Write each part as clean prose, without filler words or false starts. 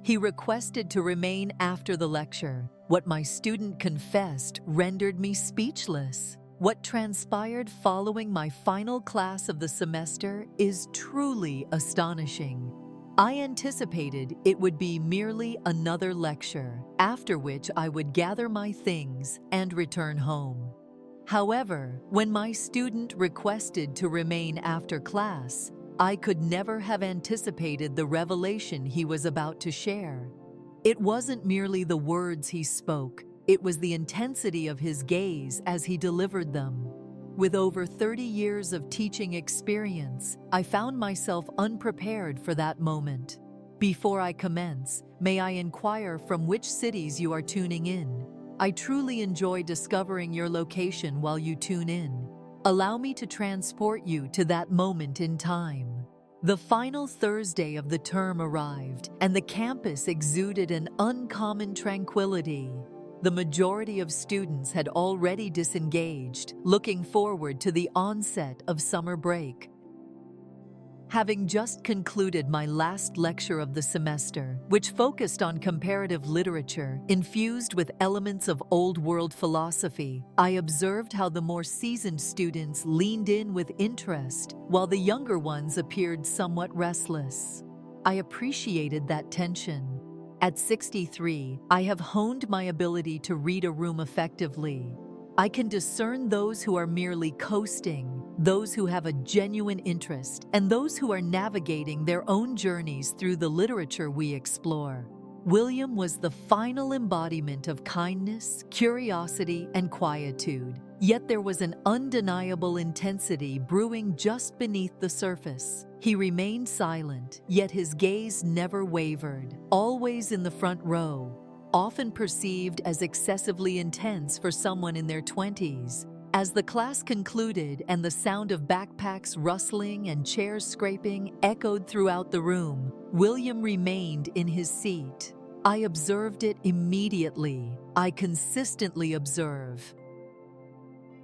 He requested to remain after the lecture. What my student confessed rendered me speechless. What transpired following my final class of the semester is truly astonishing. I anticipated it would be merely another lecture, after which I would gather my things and return home. However, when my student requested to remain after class, I could never have anticipated the revelation he was about to share. It wasn't merely the words he spoke, it was the intensity of his gaze as he delivered them. With over 30 years of teaching experience, I found myself unprepared for that moment. Before I commence, may I inquire from which cities you are tuning in? I truly enjoy discovering your location while you tune in. Allow me to transport you to that moment in time. The final Thursday of the term arrived, and the campus exuded an uncommon tranquility. The majority of students had already disengaged, looking forward to the onset of summer break. Having just concluded my last lecture of the semester, which focused on comparative literature infused with elements of old world philosophy, I observed how the more seasoned students leaned in with interest, while the younger ones appeared somewhat restless. I appreciated that tension. At 63, I have honed my ability to read a room effectively. I can discern those who are merely coasting, those who have a genuine interest, and those who are navigating their own journeys through the literature we explore. William was the final embodiment of kindness, curiosity, and quietude. Yet there was an undeniable intensity brewing just beneath the surface. He remained silent, yet his gaze never wavered, always in the front row, often perceived as excessively intense for someone in their 20s. As the class concluded and the sound of backpacks rustling and chairs scraping echoed throughout the room, William remained in his seat. I observed it immediately. I consistently observe.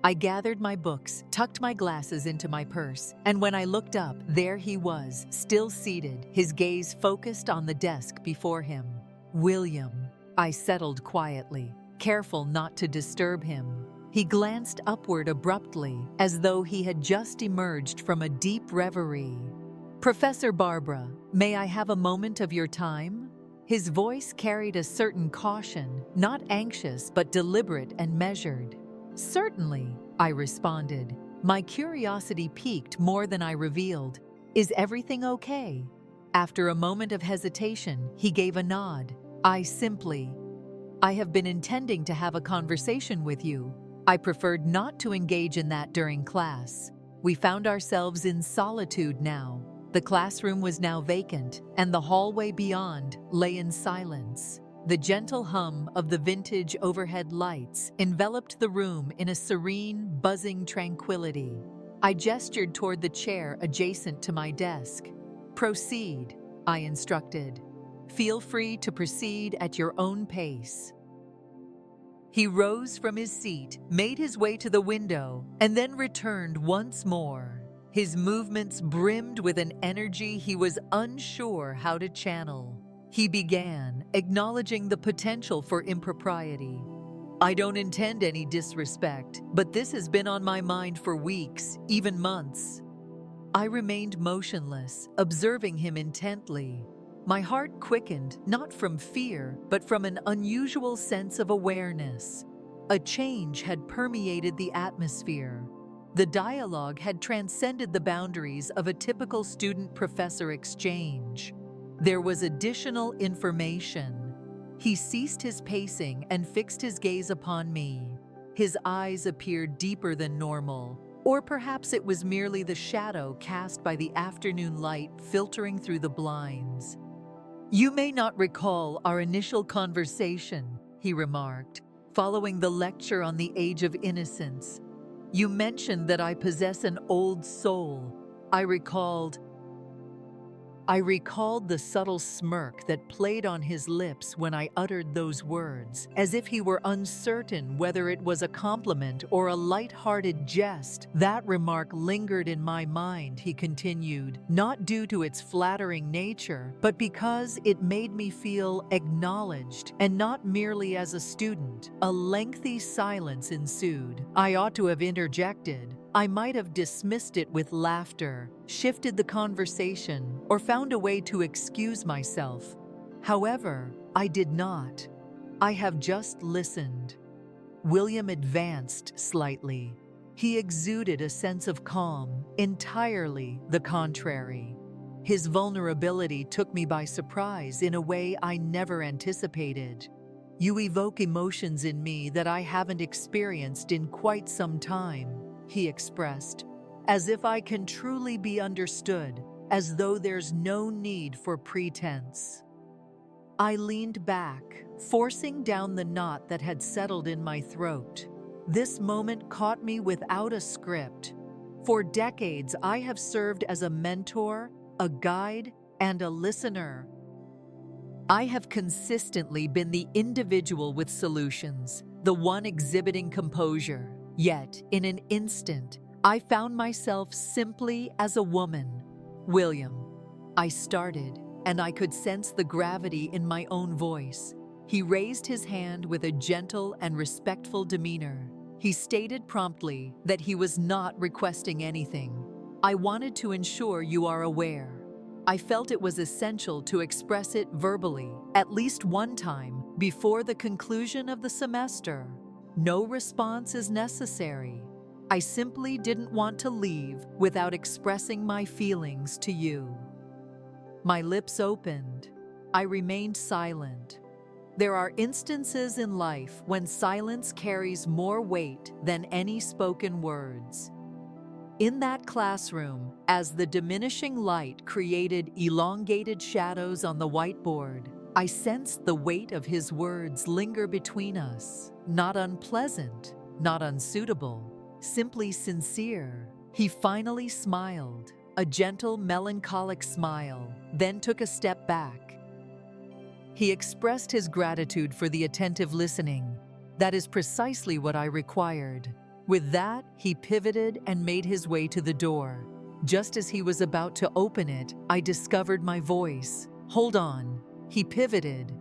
I gathered my books, tucked my glasses into my purse, and when I looked up, there he was, still seated, his gaze focused on the desk before him. William. I settled quietly, careful not to disturb him. He glanced upward abruptly, as though he had just emerged from a deep reverie. "Professor Barbara, may I have a moment of your time?" His voice carried a certain caution, not anxious but deliberate and measured. "Certainly," I responded. My curiosity piqued more than I revealed. "Is everything okay?" After a moment of hesitation, he gave a nod. I have been intending to have a conversation with you. I preferred not to engage in that during class. We found ourselves in solitude now. The classroom was now vacant, and the hallway beyond lay in silence. The gentle hum of the vintage overhead lights enveloped the room in a serene, buzzing tranquility. I gestured toward the chair adjacent to my desk. "Proceed," I instructed. "Feel free to proceed at your own pace." He rose from his seat, made his way to the window, and then returned once more. His movements brimmed with an energy he was unsure how to channel. He began, acknowledging the potential for impropriety. "I don't intend any disrespect, but this has been on my mind for weeks, even months." I remained motionless, observing him intently. My heart quickened, not from fear, but from an unusual sense of awareness. A change had permeated the atmosphere. The dialogue had transcended the boundaries of a typical student-professor exchange. There was additional information. He ceased his pacing and fixed his gaze upon me. His eyes appeared deeper than normal, or perhaps it was merely the shadow cast by the afternoon light filtering through the blinds. "You may not recall our initial conversation," he remarked, following the lecture on the age of innocence. "You mentioned that I possess an old soul." I recalled. I recalled the subtle smirk that played on his lips when I uttered those words, as if he were uncertain whether it was a compliment or a light-hearted jest. That remark lingered in my mind, he continued, not due to its flattering nature, but because it made me feel acknowledged, and not merely as a student. A lengthy silence ensued. I ought to have interjected. I might have dismissed it with laughter, shifted the conversation, or found a way to excuse myself. However, I did not. I have just listened. William advanced slightly. He exuded a sense of calm, entirely the contrary. His vulnerability took me by surprise in a way I never anticipated. "You evoke emotions in me that I haven't experienced in quite some time," he expressed, "as if I can truly be understood, as though there's no need for pretense." I leaned back, forcing down the knot that had settled in my throat. This moment caught me without a script. For decades, I have served as a mentor, a guide, and a listener. I have consistently been the individual with solutions, the one exhibiting composure. Yet, in an instant, I found myself simply as a woman. "William," I started, and I could sense the gravity in my own voice. He raised his hand with a gentle and respectful demeanor. He stated promptly that he was not requesting anything. "I wanted to ensure you are aware. I felt it was essential to express it verbally, at least one time, before the conclusion of the semester. No response is necessary. I simply didn't want to leave without expressing my feelings to you." My lips opened. I remained silent. There are instances in life when silence carries more weight than any spoken words. In that classroom, as the diminishing light created elongated shadows on the whiteboard, I sensed the weight of his words linger between us. Not unpleasant, not unsuitable, simply sincere. He finally smiled, a gentle, melancholic smile, then took a step back. He expressed his gratitude for the attentive listening. That is precisely what I required. With that, he pivoted and made his way to the door. Just as he was about to open it, I discovered my voice. "Hold on." He pivoted.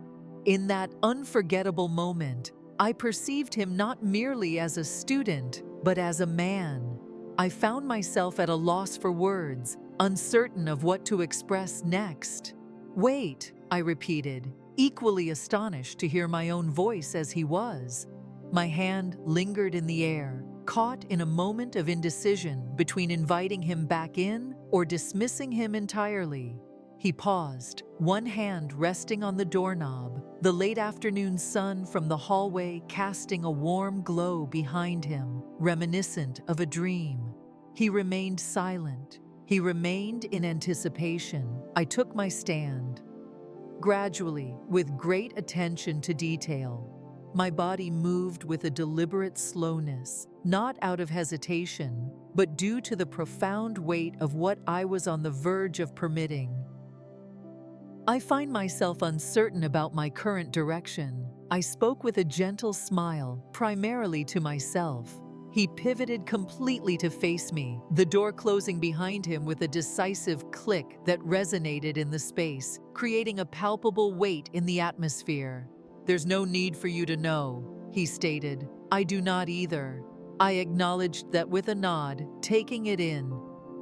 In that unforgettable moment, I perceived him not merely as a student, but as a man. I found myself at a loss for words, uncertain of what to express next. "Wait," I repeated, equally astonished to hear my own voice as he was. My hand lingered in the air, caught in a moment of indecision between inviting him back in or dismissing him entirely. He paused, one hand resting on the doorknob, the late afternoon sun from the hallway casting a warm glow behind him, reminiscent of a dream. He remained silent. He remained in anticipation. I took my stand. Gradually, with great attention to detail, my body moved with a deliberate slowness, not out of hesitation, but due to the profound weight of what I was on the verge of permitting. "I find myself uncertain about my current direction." I spoke with a gentle smile, primarily to myself. He pivoted completely to face me, the door closing behind him with a decisive click that resonated in the space, creating a palpable weight in the atmosphere. "There's no need for you to know," he stated. "I do not either." I acknowledged that with a nod, taking it in.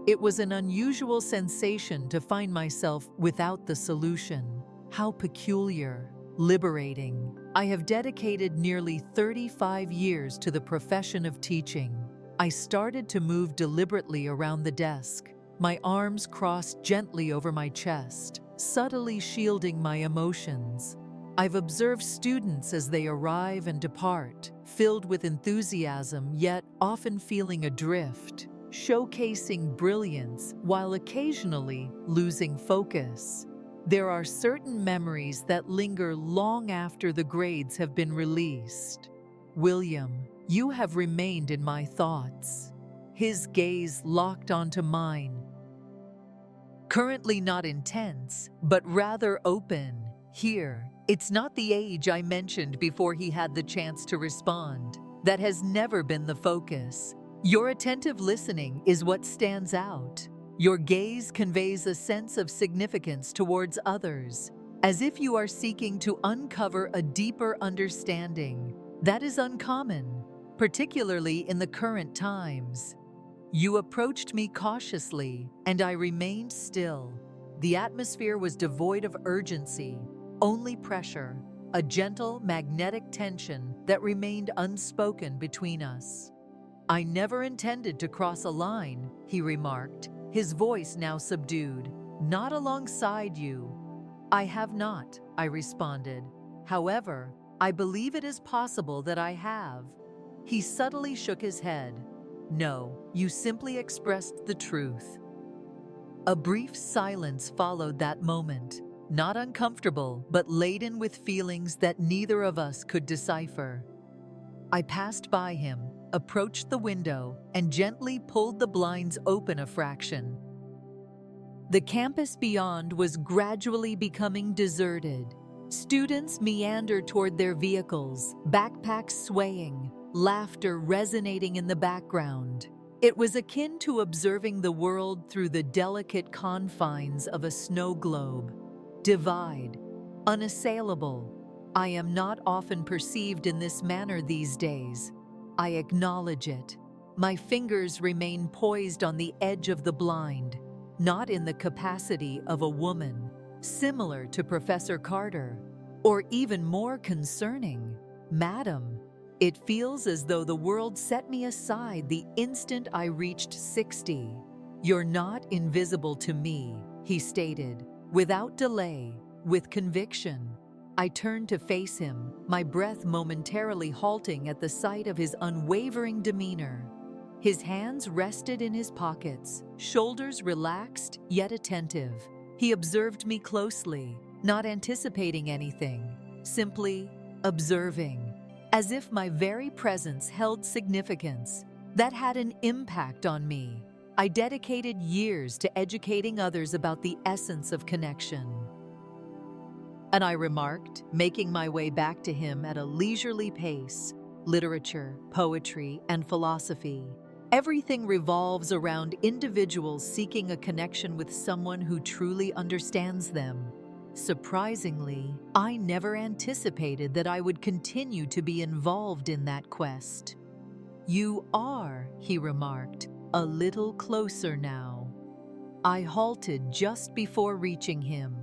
It was an unusual sensation to find myself without the solution. How peculiar, liberating. I have dedicated nearly 35 years to the profession of teaching. I started to move deliberately around the desk, my arms crossed gently over my chest, subtly shielding my emotions. I've observed students as they arrive and depart, filled with enthusiasm yet often feeling adrift, showcasing brilliance while occasionally losing focus. There are certain memories that linger long after the grades have been released. "William, you have remained in my thoughts." His gaze locked onto mine. currently not intense, but rather open. Here, it's not the age I mentioned before he had the chance to respond. That has never been the focus. Your attentive listening is what stands out. Your gaze conveys a sense of significance towards others, as if you are seeking to uncover a deeper understanding. That is uncommon, particularly in the current times. You approached me cautiously, and I remained still. The atmosphere was devoid of urgency, only pressure, a gentle magnetic tension that remained unspoken between us. "I never intended to cross a line," he remarked, his voice now subdued. "Not alongside you." "I have not," I responded. "However, I believe it is possible that I have." He subtly shook his head. "No, you simply expressed the truth." A brief silence followed that moment, not uncomfortable, but laden with feelings that neither of us could decipher. I passed by him, approached the window, and gently pulled the blinds open a fraction. The campus beyond was gradually becoming deserted. Students meandered toward their vehicles, backpacks swaying, laughter resonating in the background. It was akin to observing the world through the delicate confines of a snow globe. Divide, unassailable. I am not often perceived in this manner these days. I acknowledge it. My fingers remain poised on the edge of the blind, not in the capacity of a woman, similar to Professor Carter, or even more concerning, Madam. It feels as though the world set me aside the instant I reached 60. "You're not invisible to me," he stated, without delay, with conviction. I turned to face him, my breath momentarily halting at the sight of his unwavering demeanor. His hands rested in his pockets, shoulders relaxed yet attentive. He observed me closely, not anticipating anything, simply observing, as if my very presence held significance. That had an impact on me. I dedicated years to educating others about the essence of connection. And I remarked, making my way back to him at a leisurely pace. Literature, poetry, and philosophy. Everything revolves around individuals seeking a connection with someone who truly understands them. Surprisingly, I never anticipated that I would continue to be involved in that quest. "You are," he remarked, "a little closer now." I halted just before reaching him.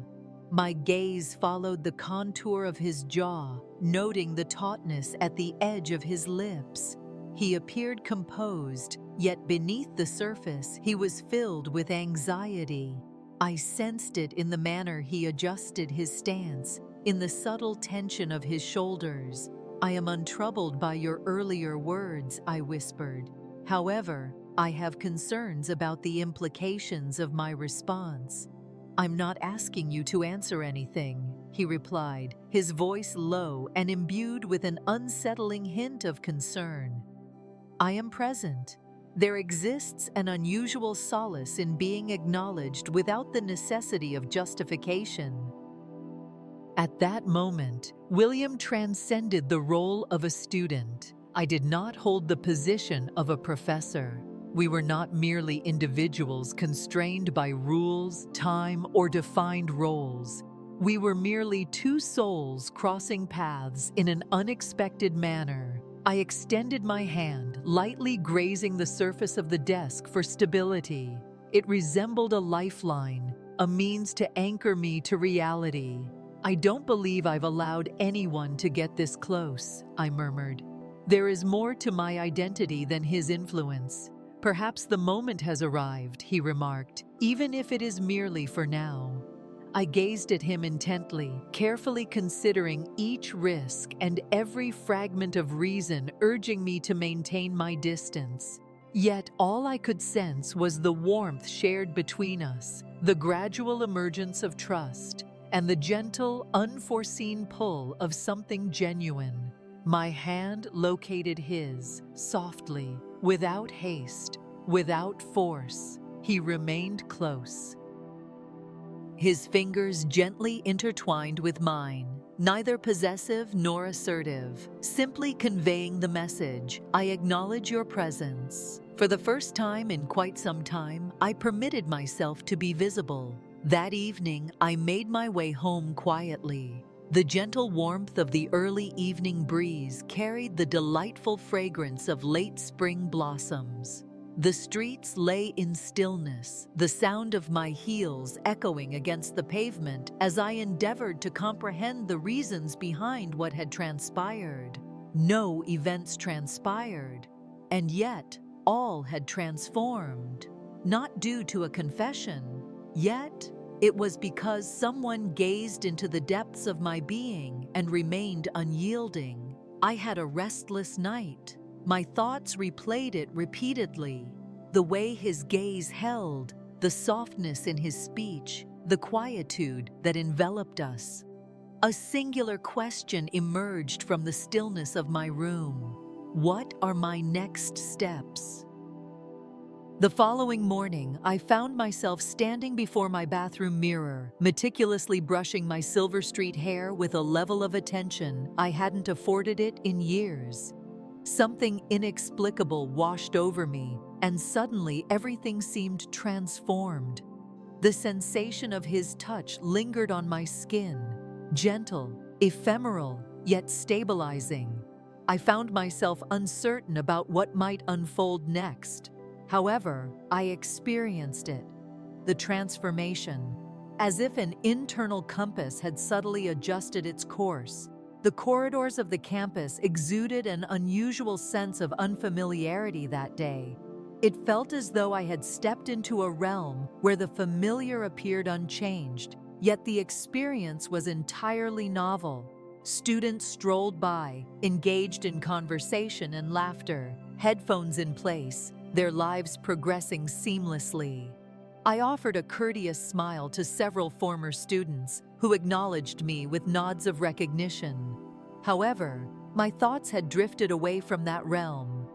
My gaze followed the contour of his jaw, noting the tautness at the edge of his lips. He appeared composed, yet beneath the surface, he was filled with anxiety. I sensed it in the manner he adjusted his stance, in the subtle tension of his shoulders. "I am untroubled by your earlier words," I whispered. "However, I have concerns about the implications of my response." "I'm not asking you to answer anything," he replied, his voice low and imbued with an unsettling hint of concern. "I am present. There exists an unusual solace in being acknowledged without the necessity of justification." At that moment, William transcended the role of a student. I did not hold the position of a professor. We were not merely individuals constrained by rules, time, or defined roles. We were merely two souls crossing paths in an unexpected manner. I extended my hand, lightly grazing the surface of the desk for stability. It resembled a lifeline, a means to anchor me to reality. "I don't believe I've allowed anyone to get this close," I murmured. "There is more to my identity than his influence. Perhaps the moment has arrived," he remarked, "even if it is merely for now." I gazed at him intently, carefully considering each risk and every fragment of reason urging me to maintain my distance. Yet all I could sense was the warmth shared between us, the gradual emergence of trust, and the gentle, unforeseen pull of something genuine. My hand located his, softly, without haste, without force. He remained close. his fingers gently intertwined with mine, neither possessive nor assertive, simply conveying the message, "I acknowledge your presence." For the first time in quite some time, I permitted myself to be visible. That evening, I made my way home quietly. The gentle warmth of the early evening breeze carried the delightful fragrance of late spring blossoms. The streets lay in stillness, the sound of my heels echoing against the pavement as I endeavored to comprehend the reasons behind what had transpired. No events transpired, and yet all had transformed. Not due to a confession, yet it was because someone gazed into the depths of my being and remained unyielding. I had a restless night. My thoughts replayed it repeatedly. The way his gaze held, the softness in his speech, the quietude that enveloped us. A singular question emerged from the stillness of my room. What are my next steps? The following morning, I found myself standing before my bathroom mirror, meticulously brushing my Silver Street hair with a level of attention I hadn't afforded it in years. Something inexplicable washed over me, and suddenly everything seemed transformed. The sensation of his touch lingered on my skin, gentle, ephemeral, yet stabilizing. I found myself uncertain about what might unfold next. However, I experienced it, the transformation, as if an internal compass had subtly adjusted its course. The corridors of the campus exuded an unusual sense of unfamiliarity that day. It felt as though I had stepped into a realm where the familiar appeared unchanged, yet the experience was entirely novel. Students strolled by, engaged in conversation and laughter, headphones in place, their lives progressing seamlessly. I offered a courteous smile to several former students who acknowledged me with nods of recognition. However, my thoughts had drifted away from that realm.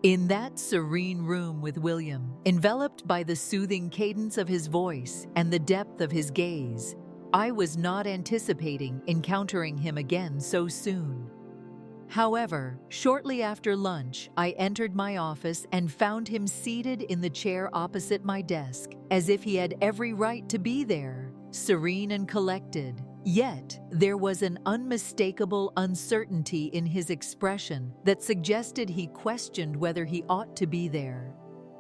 In that serene room with William, enveloped by the soothing cadence of his voice and the depth of his gaze, I was not anticipating encountering him again so soon. However, shortly after lunch, I entered my office and found him seated in the chair opposite my desk, as if he had every right to be there, serene and collected. Yet, there was an unmistakable uncertainty in his expression that suggested he questioned whether he ought to be there.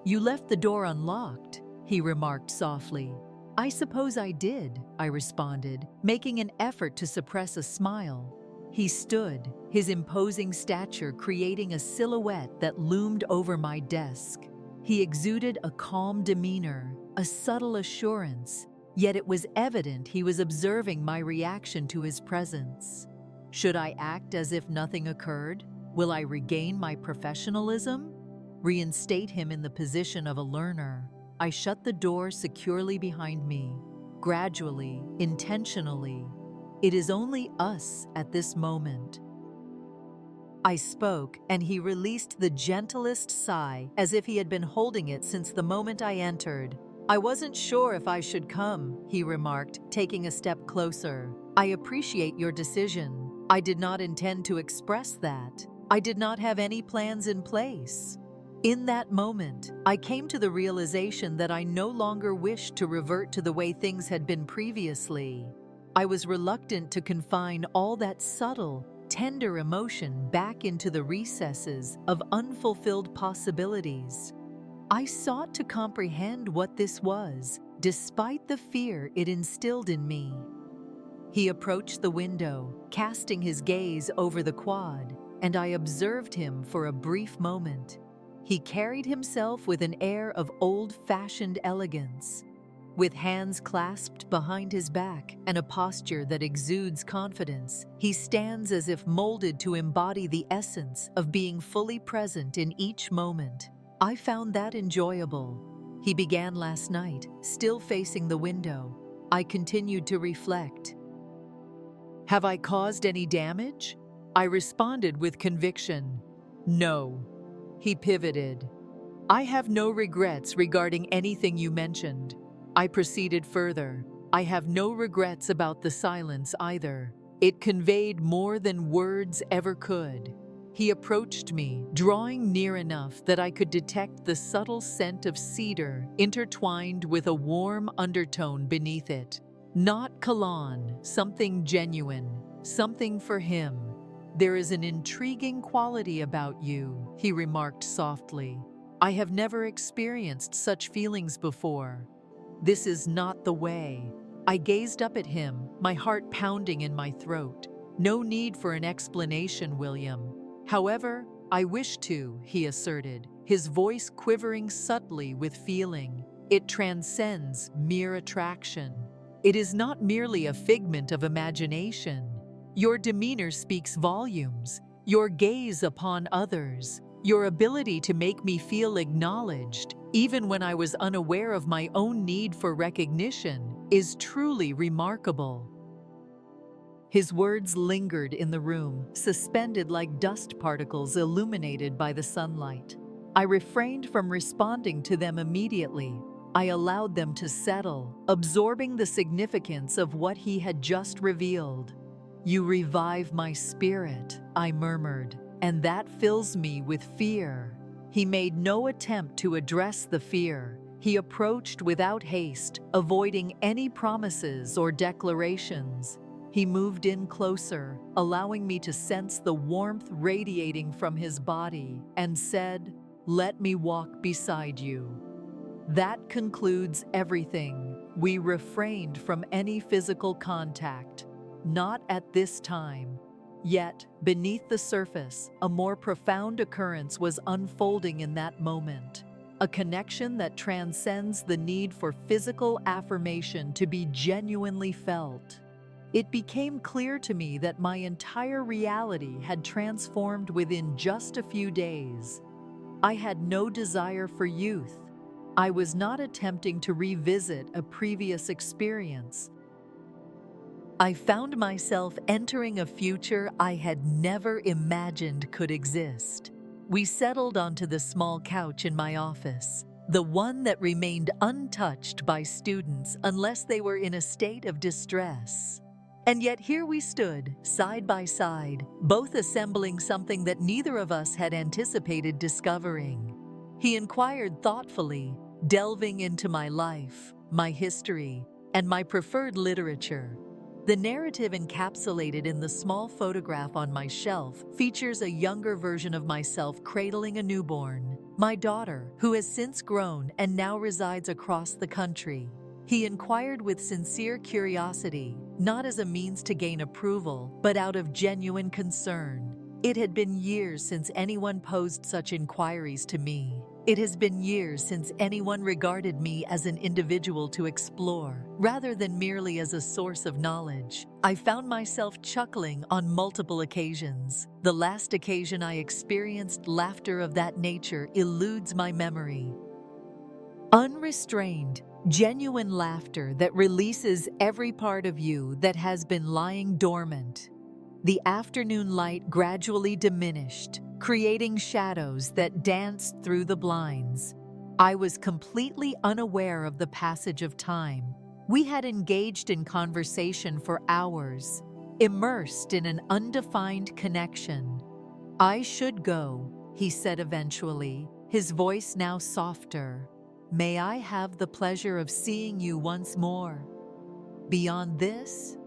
"You left the door unlocked," he remarked softly. "I suppose I did," I responded, making an effort to suppress a smile. He stood, his imposing stature creating a silhouette that loomed over my desk. He exuded a calm demeanor, a subtle assurance, yet it was evident he was observing my reaction to his presence. Should I act as if nothing occurred? Will I regain my professionalism? Reinstate him in the position of a learner? I shut the door securely behind me, gradually, intentionally. It is only us at this moment. I spoke, and he released the gentlest sigh, as if he had been holding it since the moment I entered. "I wasn't sure if I should come," he remarked, taking a step closer. "I appreciate your decision. I did not intend to express that. I did not have any plans in place." In that moment, I came to the realization that I no longer wished to revert to the way things had been previously. I was reluctant to confine all that subtle, tender emotion back into the recesses of unfulfilled possibilities. I sought to comprehend what this was, despite the fear it instilled in me. He approached the window, casting his gaze over the quad, and I observed him for a brief moment. He carried himself with an air of old-fashioned elegance, with hands clasped behind his back and a posture that exudes confidence. He stands as if molded to embody the essence of being fully present in each moment. I found that enjoyable. He began last night, still facing the window. I continued to reflect. "Have I caused any damage?" I responded with conviction. "No." He pivoted. "I have no regrets regarding anything you mentioned. I proceeded further. I have no regrets about the silence either. It conveyed more than words ever could. He approached me, drawing near enough that I could detect the subtle scent of cedar intertwined with a warm undertone beneath it. Not cologne, something genuine, something for him. There is an intriguing quality about you, he remarked softly. I have never experienced such feelings before. This is not the way. I gazed up at him, my heart pounding in my throat. No need for an explanation, William. However, I wish to, he asserted, his voice quivering subtly with feeling. It transcends mere attraction. It is not merely a figment of imagination. Your demeanor speaks volumes. Your gaze upon others, your ability to make me feel acknowledged, even when I was unaware of my own need for recognition, is truly remarkable. His words lingered in the room, suspended like dust particles illuminated by the sunlight. I refrained from responding to them immediately. I allowed them to settle, absorbing the significance of what he had just revealed. You revive my spirit, I murmured, and that fills me with fear. He made no attempt to address the fear. He approached without haste, avoiding any promises or declarations. He moved in closer, allowing me to sense the warmth radiating from his body, and said, "Let me walk beside you." That concludes everything. We refrained from any physical contact. Not at this time. Yet, beneath the surface, a more profound occurrence was unfolding in that moment. A connection that transcends the need for physical affirmation to be genuinely felt. It became clear to me that my entire reality had transformed within just a few days. I had no desire for youth. I was not attempting to revisit a previous experience. I found myself entering a future I had never imagined could exist. We settled onto the small couch in my office, the one that remained untouched by students unless they were in a state of distress. And yet here we stood, side by side, both assembling something that neither of us had anticipated discovering. He inquired thoughtfully, delving into my life, my history, and my preferred literature. The narrative encapsulated in the small photograph on my shelf features a younger version of myself cradling a newborn, my daughter, who has since grown and now resides across the country. He inquired with sincere curiosity, not as a means to gain approval, but out of genuine concern. It had been years since anyone posed such inquiries to me. It has been years since anyone regarded me as an individual to explore, rather than merely as a source of knowledge. I found myself chuckling on multiple occasions. The last occasion I experienced laughter of that nature eludes my memory. Unrestrained, genuine laughter that releases every part of you that has been lying dormant. The afternoon light gradually diminished, creating shadows that danced through the blinds. I was completely unaware of the passage of time. We had engaged in conversation for hours, immersed in an undefined connection. "I should go," he said eventually, his voice now softer. "May I have the pleasure of seeing you once more? Beyond this?"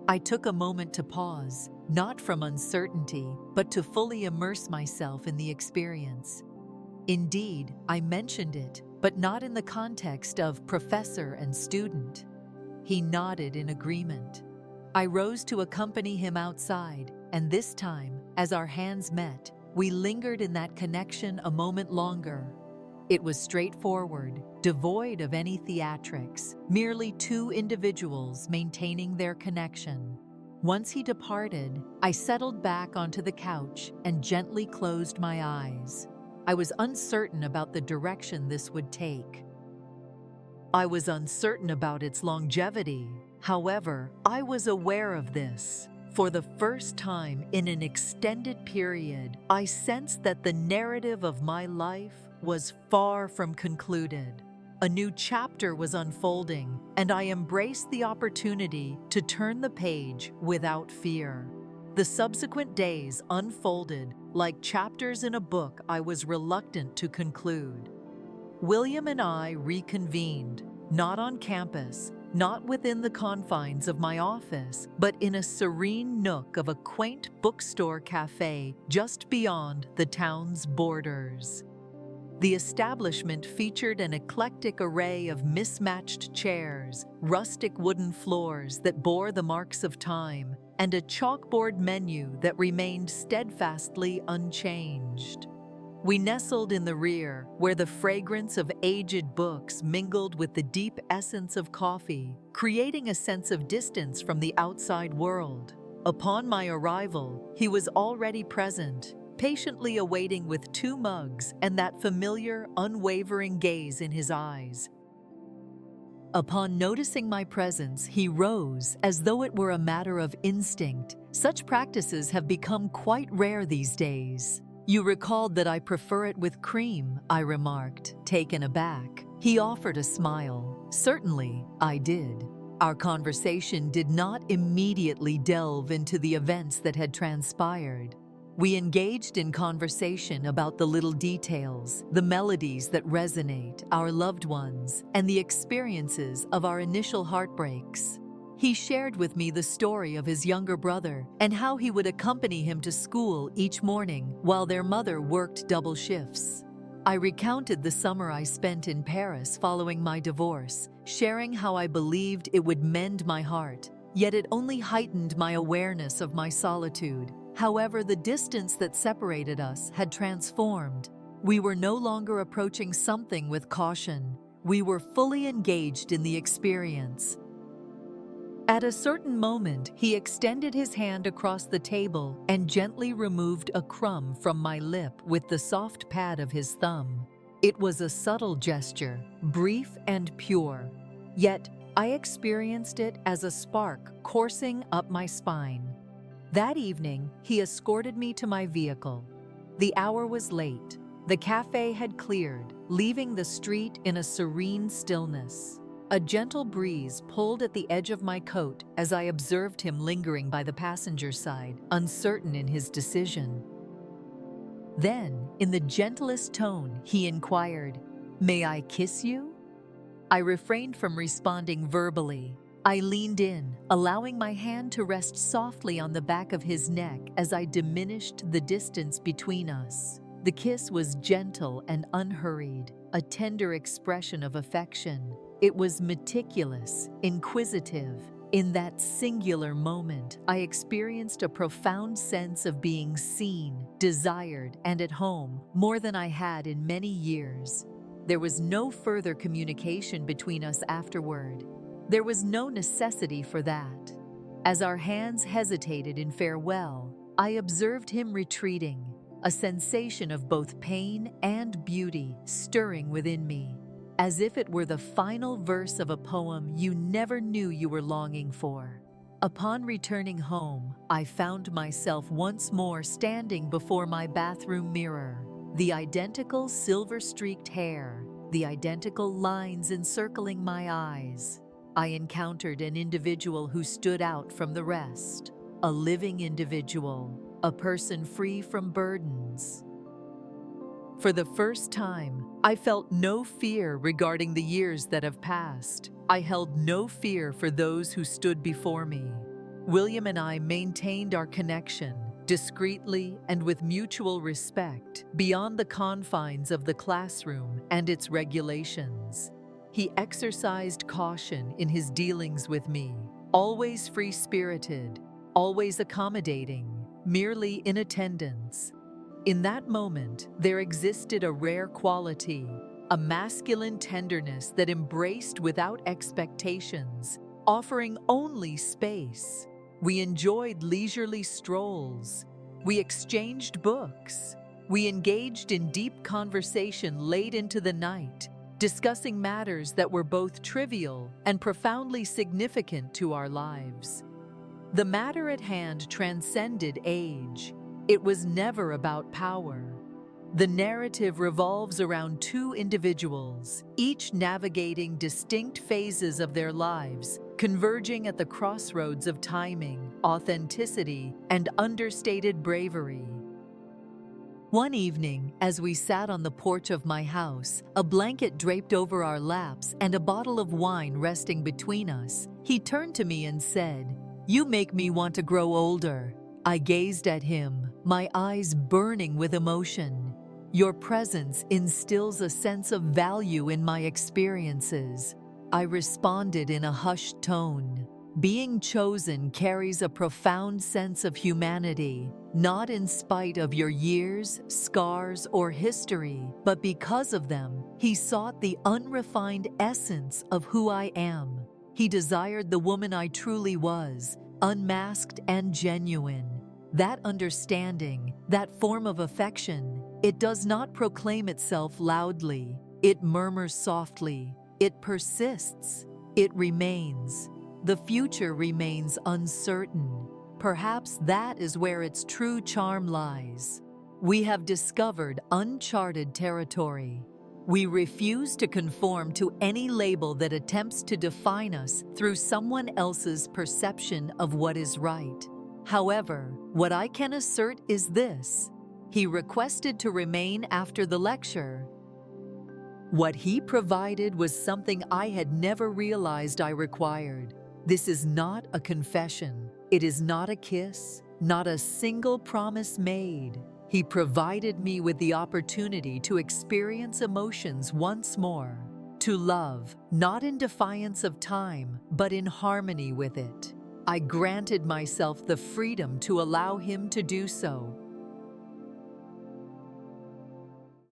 I took a moment to pause, not from uncertainty, but to fully immerse myself in the experience. Indeed, I mentioned it, but not in the context of professor and student. He nodded in agreement. I rose to accompany him outside, and this time, as our hands met, we lingered in that connection a moment longer. It was straightforward, devoid of any theatrics, merely two individuals maintaining their connection. Once he departed, I settled back onto the couch and gently closed my eyes. I was uncertain about the direction this would take. I was uncertain about its longevity. However, I was aware of this. For the first time in an extended period, I sensed that the narrative of my life was far from concluded. A new chapter was unfolding, and I embraced the opportunity to turn the page without fear. The subsequent days unfolded like chapters in a book I was reluctant to conclude. William and I reconvened, not on campus, not within the confines of my office, but in a serene nook of a quaint bookstore cafe just beyond the town's borders. The establishment featured an eclectic array of mismatched chairs, rustic wooden floors that bore the marks of time, and a chalkboard menu that remained steadfastly unchanged. We nestled in the rear, where the fragrance of aged books mingled with the deep essence of coffee, creating a sense of distance from the outside world. Upon my arrival, he was already present, patiently awaiting with 2 mugs and that familiar, unwavering gaze in his eyes. Upon noticing my presence, he rose as though it were a matter of instinct. Such practices have become quite rare these days. "You recalled that I prefer it with cream," I remarked, taken aback. He offered a smile. "Certainly, I did." Our conversation did not immediately delve into the events that had transpired. We engaged in conversation about the little details, the melodies that resonate, our loved ones, and the experiences of our initial heartbreaks. He shared with me the story of his younger brother and how he would accompany him to school each morning while their mother worked double shifts. I recounted the summer I spent in Paris following my divorce, sharing how I believed it would mend my heart, yet it only heightened my awareness of my solitude. However, the distance that separated us had transformed. We were no longer approaching something with caution. We were fully engaged in the experience. At a certain moment, he extended his hand across the table and gently removed a crumb from my lip with the soft pad of his thumb. It was a subtle gesture, brief and pure, yet I experienced it as a spark coursing up my spine. That evening, he escorted me to my vehicle. The hour was late. The cafe had cleared, leaving the street in a serene stillness. A gentle breeze pulled at the edge of my coat as I observed him lingering by the passenger side, uncertain in his decision. Then, in the gentlest tone, he inquired, "May I kiss you?" I refrained from responding verbally. I leaned in, allowing my hand to rest softly on the back of his neck as I diminished the distance between us. The kiss was gentle and unhurried, a tender expression of affection. It was meticulous, inquisitive. In that singular moment, I experienced a profound sense of being seen, desired, and at home, more than I had in many years. There was no further communication between us afterward. There was no necessity for that. As our hands hesitated in farewell, I observed him retreating, a sensation of both pain and beauty stirring within me, as if it were the final verse of a poem you never knew you were longing for. Upon returning home, I found myself once more standing before my bathroom mirror. The identical silver-streaked hair, the identical lines encircling my eyes. I encountered an individual who stood out from the rest, a living individual, a person free from burdens. For the first time, I felt no fear regarding the years that have passed. I held no fear for those who stood before me. William and I maintained our connection, discreetly and with mutual respect, beyond the confines of the classroom and its regulations. He exercised caution in his dealings with me, always free-spirited, always accommodating, merely in attendance. In that moment, there existed a rare quality, a masculine tenderness that embraced without expectations, offering only space. We enjoyed leisurely strolls. We exchanged books. We engaged in deep conversation late into the night, discussing matters that were both trivial and profoundly significant to our lives. The matter at hand transcended age. It was never about power. The narrative revolves around two individuals, each navigating distinct phases of their lives, converging at the crossroads of timing, authenticity, and understated bravery. One evening, as we sat on the porch of my house, a blanket draped over our laps and a bottle of wine resting between us, he turned to me and said, "You make me want to grow older." I gazed at him, my eyes burning with emotion. "Your presence instills a sense of value in my experiences," I responded in a hushed tone. Being chosen carries a profound sense of humanity, not in spite of your years, scars, or history, but because of them. He sought the unrefined essence of who I am. He desired the woman I truly was, unmasked and genuine. That understanding, that form of affection, it does not proclaim itself loudly. It murmurs softly. It persists. It remains. The future remains uncertain. Perhaps that is where its true charm lies. We have discovered uncharted territory. We refuse to conform to any label that attempts to define us through someone else's perception of what is right. However, what I can assert is this: he requested to remain after the lecture. What he provided was something I had never realized I required. This is not a confession. It is not a kiss, not a single promise made. He provided me with the opportunity to experience emotions once more, to love, not in defiance of time, but in harmony with it. I granted myself the freedom to allow him to do so.